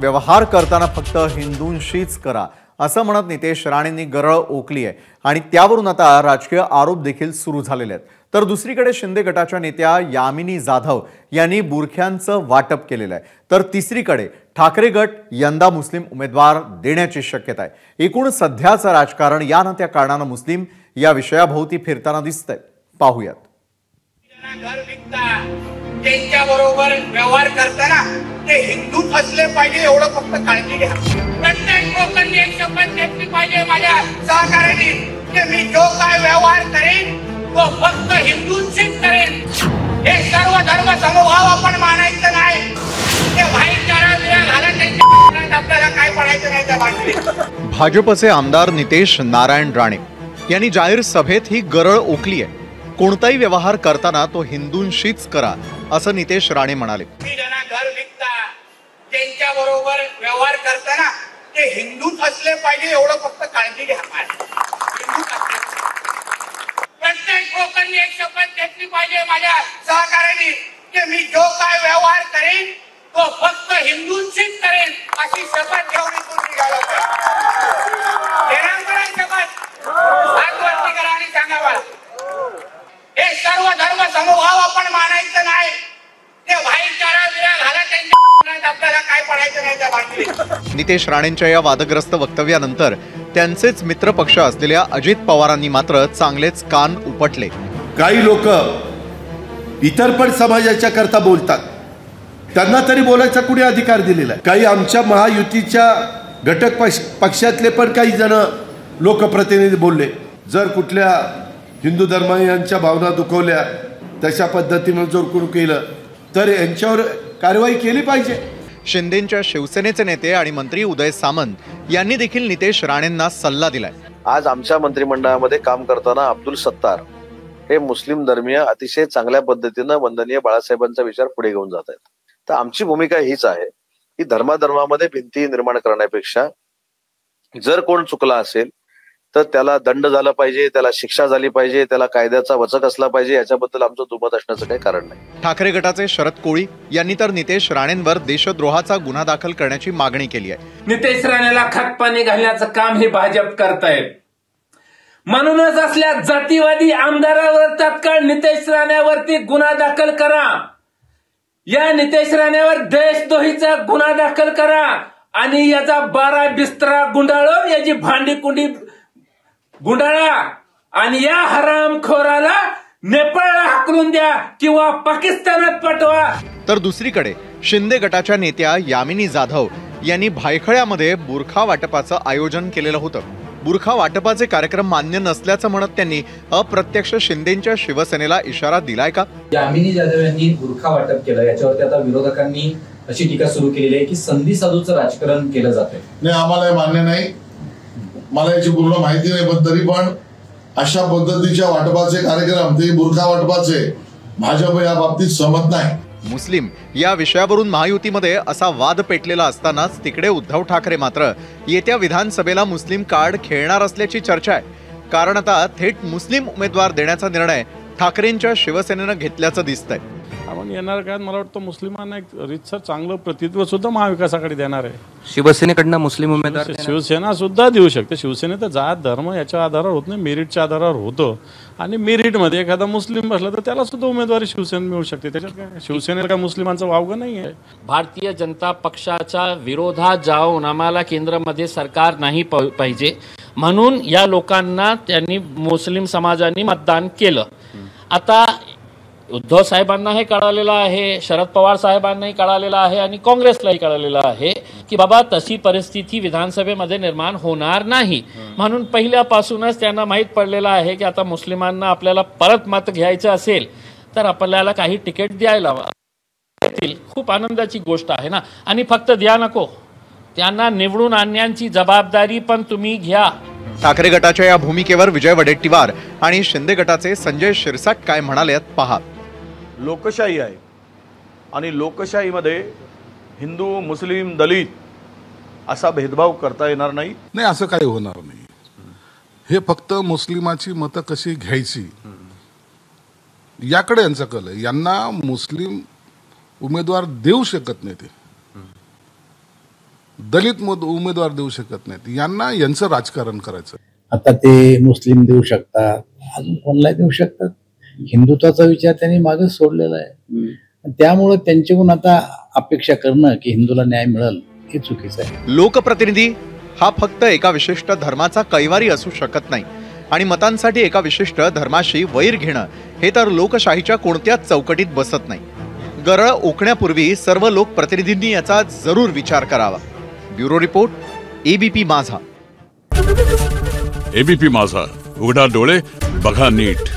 व्यवहार करताना फक्त हिंदूंशीच करा असं म्हणत नितेश राणेंनी गरळ ओकली आहे आणि त्यावरून आता राजकीय आरोप देखील सुरू झालेले आहेत। तर दुसरीकडे शिंदे गटाच्या नेत्या यामिनी जाधव यांनी बुरख्यांचं वाटप केलेलं आहे। तर तिसरीकडे ठाकरे गट यंदा मुस्लिम उमेदवार देण्याची शक्यता आहे। एकूण सध्याचं राजकारण या ना त्या कारणानं मुस्लिम या विषयाभोवती फिरताना दिसतंय। पाहूयात। त्यांच्याबरोबर व्यवहार करताना ते हिंदूच असले पाहिजे एवढं फक्त काळजी घ्या। प्रत्येक लोकांनी एक शपथ घेतली पाहिजे माझ्या सहकार्याने की मी जो काय व्यवहार करेन तो फक्त हिंदूंशीच करेन। हे सर्व धर्म समभाव आपण मानायचं नाही। ते भाईचारा घाला त्यांच्या आपल्याला काय पडायचं नाही त्या बाजूने। भाजपचे आमदार नितेश नारायण राणे यांनी जाहीर सभेत ही गरळ ओकली आहे। कोणताही व्यवहार करताना तो हिंदूंशीच करा असं नितेश राणे म्हणाले। घर विकता त्यांच्याबरोबर व्यवहार करताना ते हिंदूच असले पाहिजे एवढं फक्त काळजी घ्या। प्रत्येक लोकांनी एक शपथ घेतली पाहिजे माझ्या सहकार्याने की मी जो काय व्यवहार करेन तो फक्त हिंदूंशीच करेन अशी शपथ घेऊन इथून निघाला शपथ हात वरती करा आणि सांगा मला हे सर्व धर्म समभाव आपण मानायचं नाही। ते भाईचारा घाला त्यांच्या आपल्याला काय पडायचं नाही त्या बाजूने। नितेश राणेंच्या या वादग्रस्त वक्तव्यानंतर त्यांचेच मित्र पक्ष असलेल्या अजित पवारांनी मात्र चांगलेच कान उपटले। काही लोक इतर पण समाजाच्या करता बोलतात, त्यांना तरी बोलायचा कुणी अधिकार दिलेला आहे? काही आमच्या महायुतीच्या घटक पक्षातले पण काही जण लोकप्रतिनिधी बोलले, जर कुठल्या हिंदू धर्मीयांच्या भावना दुखवल्या तशा पद्धतीने जर कोण केलं तर यांच्यावर कारवाई केली पाहिजे। शिंदेच्या शिवसेनेचे नेते आणि मंत्री उदय सामंत यांनी देखील नितेश राणेंना सल्ला दिलाय। आज आमच्या मंत्रिमंडळामध्ये काम करताना अब्दुल सत्तार हे मुस्लिम धर्मीय अतिशय चांगल्या पद्धतीने वंदनीय बाळासाहेबांचा विचार पुढे घेऊन जात आहेत। तर आमची भूमिका हीच आहे की धर्माधर्मामध्ये भिंती निर्माण करण्यापेक्षा जर कोण चुकला असेल तर त्याला दंड झाला पाहिजे, त्याला शिक्षा झाली पाहिजे, त्याला कायद्याचा वचक असला पाहिजे, याच्याबद्दल आमचं दुमत असण्याचं काही कारण नाही। ठाकरे गटाचे शरद कोळी यांनी तर नितेश राणेंवर देशद्रोहाचा गुन्हा दाखल करण्याची मागणी केली आहे। नितेश राणेला खतपाणी घालण्याचं काम हे भाजप करतायत। म्हणूनच असल्या जातीवादी आमदारावर तात्काळ नितेश राणेवरती गुन्हा दाखल करा। या नितेश राणेवर देशद्रोहीचा गुन्हा दाखल करा आणि याचा 12 बिस्तरा गुंडाळून याची भांडी कुंडी गुंडाळा आणि या हरामखोराला नेपाळला हाकलून द्या किंवा पाकिस्तानात पाठवा। तर दुसरीकडे शिंदे गटाच्या नेत्या यामिनी जाधव यांनी भायखळ्यामध्ये बुरखा वाटपाचं आयोजन केलेलं होतं। बुरखा वाटपाचे कार्यक्रम मान्य नसल्याचं म्हणत त्यांनी अप्रत्यक्ष शिंदेच्या शिवसेनेला इशारा दिलाय का? यामिनी जाधव यांनी बुरखा वाटप केलं, याच्यावरती आता विरोधकांनी अशी टीका सुरू केलेली आहे की संधी साधूचं राजकारण केलं जातंय। नाही, आम्हाला मान्य नाही। मला याची पूर्ण माहिती नाही, पण तरी पण अशा पद्धतीच्या वाटपाचे कार्यक्रम, ते बुरखा वाटपाचे, भाजप या बाबतीत सहमत नाही। मुस्लिम या विषयावरून महायुतीमध्ये असा वाद पेटलेला असतानाच तिकडे उद्धव ठाकरे मात्र येत्या विधानसभेला मुस्लिम कार्ड खेळणार असल्याची चर्चा आहे। कारण आता थेट मुस्लिम उमेदवार देण्याचा निर्णय ठाकरेंच्या शिवसेनेनं घेतल्याचं दिसतंय। आपण येणाऱ्या काळात मला वाटतं मुस्लिमांना एक रीतसर चांगलं प्रतिनिधित्व सुद्धा महाविकास आघाडी देणार आहे। शिवसेनेकडनं मुस्लिम उमेदवार शिवसेना सुद्धा देऊ शकते। शिवसेनेत जात धर्म याच्या आधारावर होत नाही, मेरिटच्या आधारावर होतं आणि मेरिटमध्ये एखादा मुस्लिम बसला तर त्याला सुद्धा उमेदवारी शिवसेनेत मिळू शकते। त्याच्यात काय शिवसेनेला काय मुस्लिमांचं वावगं नाही आहे। भारतीय जनता पक्षाच्या विरोधात जाऊन आम्हाला केंद्रामध्ये सरकार नाही पाहिजे म्हणून या लोकांना त्यांनी मुस्लिम समाजाने मतदान केलं। आता उद्धव साहेबांना हे कळालेलं आहे, शरद पवार साहेबांनाही कळालेलं आहे आणि काँग्रेसलाही कळालेलं आहे की बाबा तशी परिस्थिती विधानसभेमध्ये निर्माण होणार नाही। म्हणून पहिल्यापासूनच त्यांना माहीत पडलेलं आहे की आता मुस्लिमांना आपल्याला परत मत घ्यायचं असेल तर आपल्याला काही तिकीट द्यायला खूप आनंदाची गोष्ट आहे ना। आणि फक्त द्या नको, त्यांना निवडून आणण्याची जबाबदारी पण तुम्ही घ्या। ठाकरे गटाच्या या भूमिकेवर विजय वडेट्टीवार आणि शिंदे गटाचे संजय शिरसाट काय म्हणाले पहा। लोकशाही आहे आणि लोकशाहीमध्ये हिंदू मुस्लिम दलित असा भेदभाव करता येणार नाही। नाही, असं काही होणार नाही। हे फक्त मुस्लिमाची मतं कशी घ्यायची याकडे यांचा कल आहे। यांना मुस्लिम उमेदवार देऊ शकत नाही ते, दलित उमेदवार देऊ शकत नाहीत, यांचं राजकारण करायचं. आता ते मुस्लिम देऊ शकतात, अजून कोणाला देऊ शकतात. हिंदुत्वाचा विचार त्यांनी मागे सोडलेला आहे. त्यामुळे त्यांच्याकडून आता अपेक्षा करणं की हिंदूला न्याय मिळेल हे चुकीचं आहे. लोकप्रतिनिधी हा फक्त एका विशिष्ट धर्माचा कैवारी असू शकत नाही आणि मतांसाठी एका विशिष्ट धर्माशी वैर घेणं हे तर लोकशाहीच्या कोणत्याच चौकटीत बसत नाही. गरळ ओकण्यापूर्वी सर्व लोकप्रतिनिधींनी याचा जरूर विचार करावा. ब्युरो रिपोर्ट, एबीपी माझा. एबीपी माझा, उघडा डोळे बघा नीट.